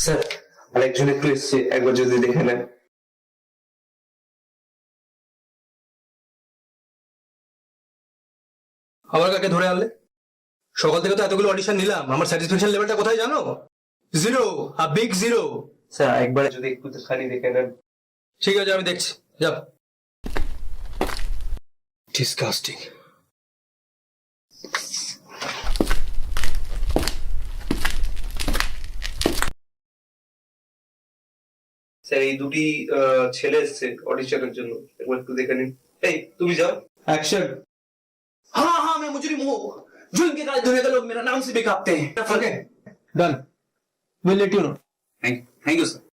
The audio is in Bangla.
স্যার আরেকজন একটু এসছে, একবার যদি দেখে নেন। আবার কাকে ধরে আনলে? সকাল থেকে তো এতগুলো অডিশন নিলাম, আমার স্যাটিসফ্যাকশন লেভেলটা কোথায় জানো? Zero, a big zero. Sir একবার যদি একটু খালি দেখে নেন। ঠিক আছে, আমি দেখছি, যা। ডিসকাস্টিং। স্যার এই দুটি ছেলে এসছে অডিশনের জন্য, একবার একটু দেখে নিন। এই তুমি যাও। एक्शन। हाँ हाँ, मैं मुजरिम हूँ। जुल्म के काले दुनिया के लोग मेरा नाम से भी कांपते हैं। Okay, done. Will let you know. Thank you sir.